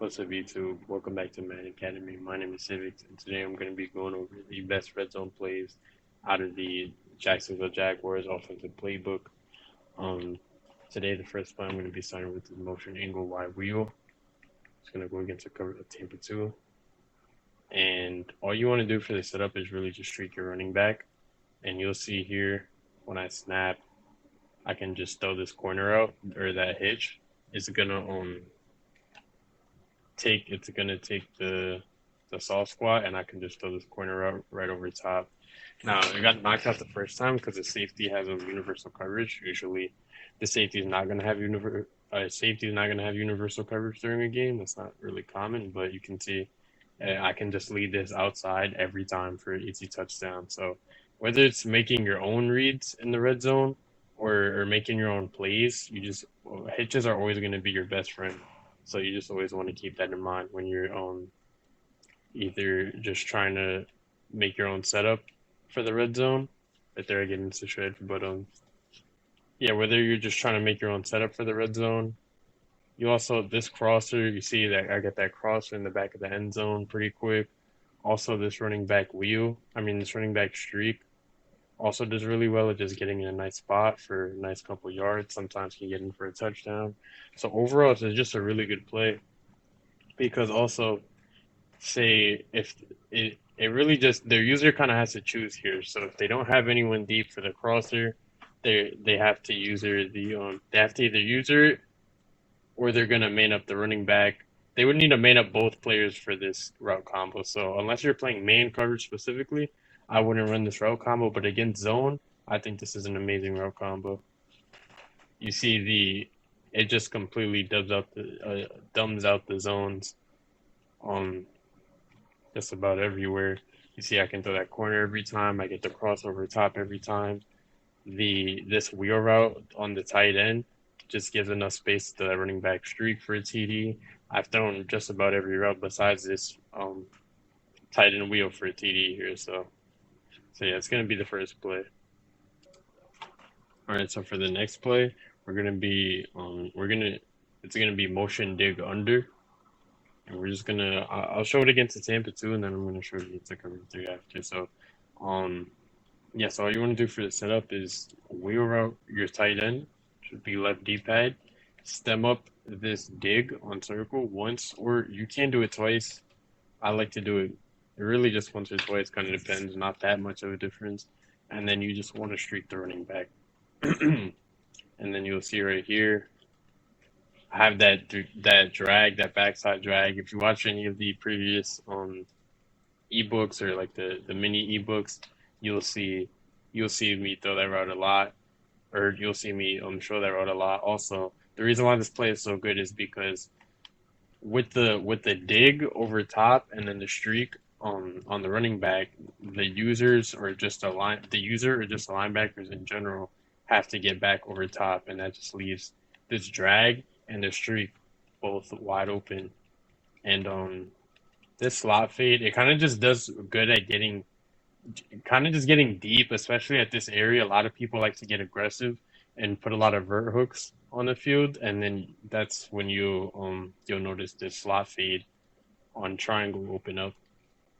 What's up, YouTube? Welcome back to Madden Academy. My name is Civics, and today I'm going to be going over the best red zone plays out of the Jacksonville Jaguars offensive playbook. Um, Today, the first play I'm going to be starting with is motion angle wide wheel. It's going to go against a cover of Tampa 2. And all you want to do for the setup is really just streak your running back. And you'll see here when I snap, I can just throw this corner out or that hitch. It's gonna take the soft squat, and I can just throw this corner out right over top. Now it got knocked out the first time because the safety has a universal coverage. Usually, the safety is not gonna have universal coverage during a game. That's not really common, but you can see I can just lead this outside every time for an easy touchdown. So whether it's making your own reads in the red zone or making your own plays, hitches are always going to be your best friend. So you just always want to keep that in mind when you're either just trying to make your own setup for the red zone. Right there, I get into shred, but yeah, whether you're just trying to make your own setup for the red zone, you also this crosser, you see that I get that crosser in the back of the end zone pretty quick. Also, this running back streak also does really well at just getting in a nice spot for a nice couple yards. Sometimes can get in for a touchdown. So overall, it's just a really good play because also say if it really just their user kind of has to choose here. So if they don't have anyone deep for the crosser, they have to they have to either user it or they're gonna main up the running back. They would need to main up both players for this route combo. So unless you're playing man coverage specifically, I wouldn't run this route combo. But against zone, I think this is an amazing route combo. You see it just completely dumbs out the zones on just about everywhere. You see I can throw that corner every time. I get the crossover top every time. This wheel route on the tight end just gives enough space to that running back streak for a TD. I've thrown just about every route besides this tight end wheel for a TD here. So yeah, it's gonna be the first play. All right, so for the next play, it's gonna be motion dig under, and we're just gonna I'll show it against the Tampa 2, and then I'm gonna show it against the cover 3 after. So um yeah, so all you want to do for the setup is wheel route your tight end, should be left D-pad, stem up this dig on circle once, or you can do it twice. I like to do it really just once or twice, kind of depends, not that much of a difference. And then you just want to streak the running back. And then you'll see right here, I have that backside drag. If you watch any of the previous ebooks or like the mini ebooks, you'll see you'll see me throw that route a lot, or you'll see me show that route a lot. Also, the reason why this play is so good is because with the dig over top and then the streak on the running back, the user or just the linebackers in general have to get back over top, and that just leaves this drag and the streak both wide open. And this slot fade, it kind of just does good at getting deep, especially at this area. A lot of people like to get aggressive and put a lot of vert hooks on the field, and then that's when you'll notice this slot fade on triangle open up,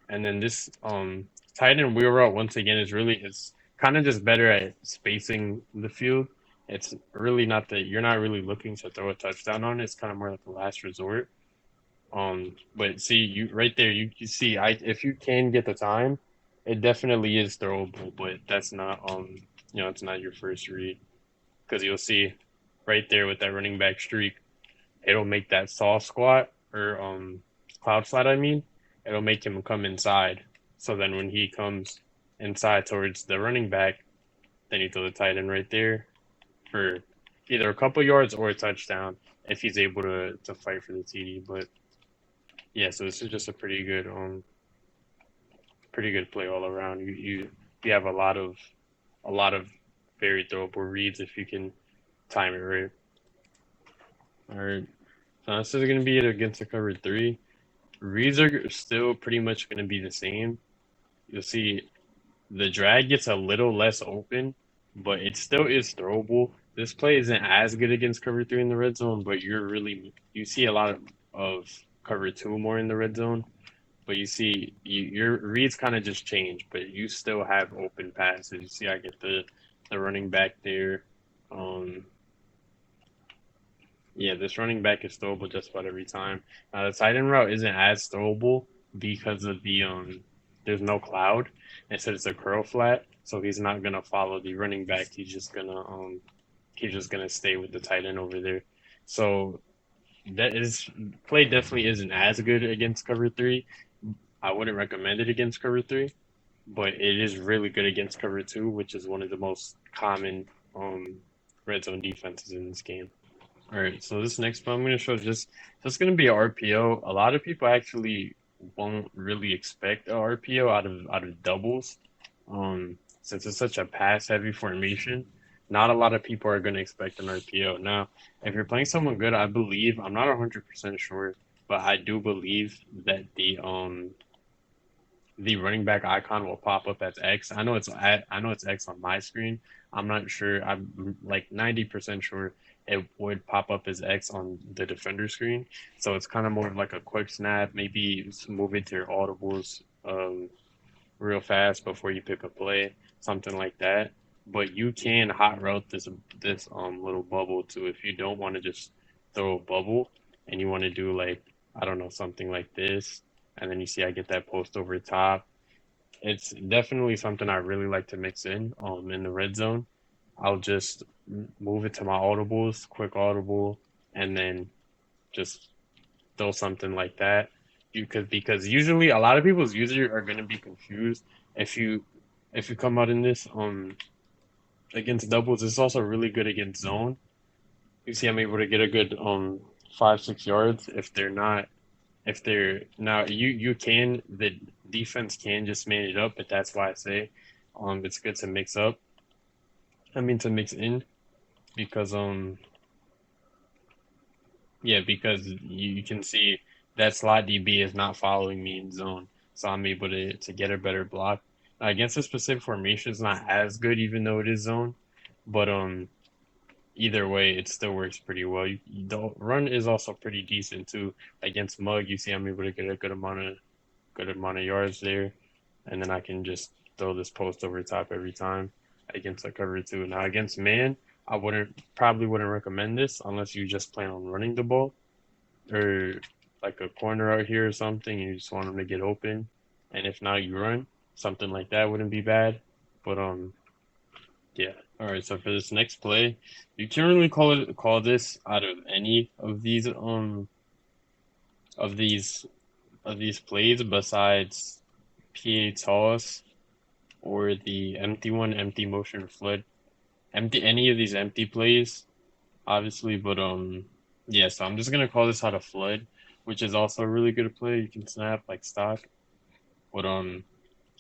and then this tight end wheel route once again is kind of just better at spacing the field. It's really not that you're not really looking to throw a touchdown on it. It's kind of more like a last resort. But see you right there. You see, if you can get the time, it definitely is throwable. But that's not it's not your first read because you'll see right there with that running back streak, it'll make that soft squat or cloud slide. I mean, it'll make him come inside. So then when he comes inside towards the running back, then you throw the tight end right there for either a couple yards or a touchdown if he's able to fight for the TD. But yeah, so this is just a pretty good play all around. You have a lot of very throwable reads if you can time it right. All right, so this is going to be it against the cover 3. Reads are still pretty much going to be the same. You'll see the drag gets a little less open, but it still is throwable. This play isn't as good against cover 3 in the red zone, but you see a lot of cover two more in the red zone. But you see, your reads kind of just change, but you still have open passes. You see, I get the running back there. Um, yeah, this running back is throwable just about every time. The tight end route isn't as throwable because of there's no cloud. Instead, it's a curl flat, so he's not gonna follow the running back. He's just gonna stay with the tight end over there. So that is play definitely isn't as good against cover three. I wouldn't recommend it against cover three, but it is really good against cover two, which is one of the most common red zone defenses in this game. All right, so this next one I'm going to show just going to be a RPO. A lot of people actually won't really expect a RPO out of doubles, since it's such a pass heavy formation. Not a lot of people are going to expect an RPO. Now, if you're playing someone good, I believe I'm not 100% sure, but I do believe that the running back icon will pop up as X. I know it's X on my screen. I'm not sure. I'm like 90% sure it would pop up as X on the defender screen. So it's kind of more of like a quick snap, maybe move into your audibles real fast before you pick a play, something like that. But you can hot route this little bubble too if you don't want to just throw a bubble and you want to do like I don't know something like this, and then you see I get that post over top. It's definitely something I really like to mix in the red zone. I'll just move it to my audibles, quick audible, and then just throw something like that. You could because usually a lot of people's users are gonna be confused if you if you come out in this against doubles. It's also really good against zone. You see, I'm able to get a good 5-6 yards if they're now you can the defense can just man it up, but that's why I say it's good to mix up. I mean to mix in because yeah, because you can see that slot DB is not following me in zone, so I'm able to get a better block. Against a specific formation, it's not as good, even though it is zone. But either way, it still works pretty well. The run is also pretty decent too. Against Mug, you see I'm able to get a good amount of yards there, and then I can just throw this post over top every time against a cover two. Now against man, I wouldn't recommend this unless you just plan on running the ball or like a corner out here or something, and you just want them to get open. And if not, you run something like that wouldn't be bad. But yeah. All right. So for this next play, you can't really call this out of any of these of these plays besides PA toss or the empty one, empty motion flood, empty any of these empty plays, obviously. But yeah. So I'm just gonna call this out of flood, which is also a really good play. You can snap like stock. But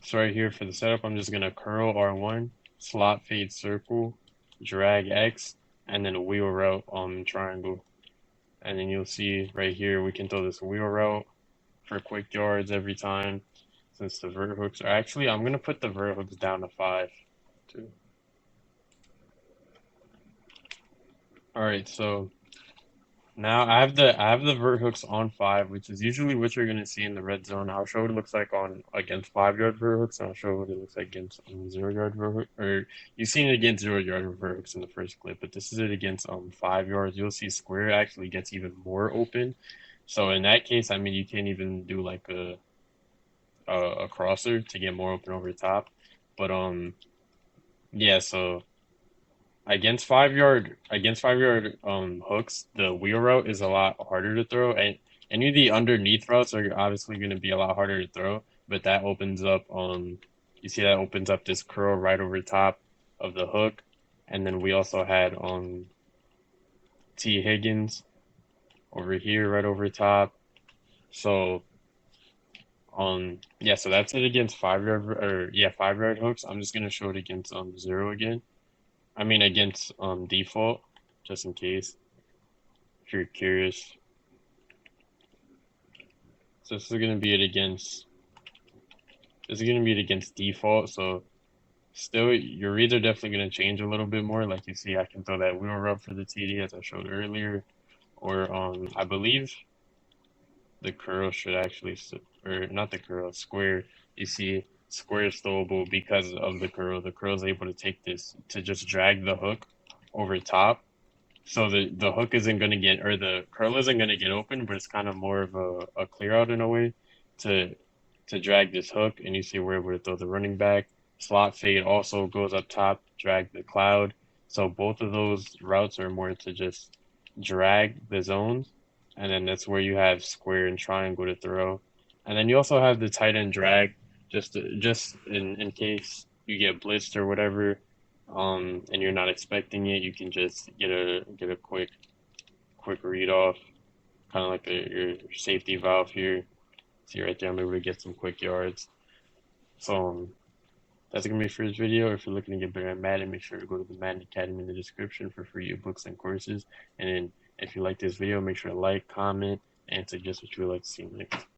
so right here for the setup, I'm just gonna curl R1, slot fade circle, drag X, and then a wheel route triangle. And then you'll see right here we can throw this wheel route for quick yards every time. Since the vert hooks are actually, I'm gonna put the vert hooks down to 5 too. All right, so now I have the vert hooks on 5, which is usually what you're gonna see in the red zone. I'll show what it looks like on against 5 yard vert hooks, and I'll show what it looks like against 0 yard vert hook. Or you've seen it against 0 yard vert hooks in the first clip, but this is it against 5 yards. You'll see square actually gets even more open. So in that case, I mean you can't even do like a crosser to get more open over the top. But yeah, so against 5 yard hooks, the wheel route is a lot harder to throw, and any of the underneath routes are obviously going to be a lot harder to throw. But that opens up you see that opens up this curl right over top of the hook, and then we also had T Higgins over here right over top. So yeah, so that's it against 5 yard or yeah 5 yard hooks. I'm just gonna show it against zero again. I mean against default, just in case if you're curious. So this is gonna be it against default. So still your reads are definitely gonna change a little bit more. Like you see, I can throw that wheel rub for the TD as I showed earlier, or I believe the curl should actually, or not the curl, square. You see, square is throwable because of the curl. The curl is able to take this to just drag the hook over top. So the hook isn't gonna get, or the curl isn't gonna get open, but it's kind of more of a clear out in a way to drag this hook, and you see we're able to throw the running back. Slot fade also goes up top, drag the cloud. So both of those routes are more to just drag the zones, and then that's where you have square and triangle to throw. And then you also have the tight end drag, just in case you get blitzed or whatever, and you're not expecting it, you can just get a quick read off, kind of like your safety valve here. See right there, I'm able to get some quick yards. So that's gonna be for this video. If you're looking to get better at Madden, make sure to go to the Madden Academy in the description for free ebooks and courses. And then if you like this video, make sure to like, comment, and suggest what you would like to see next.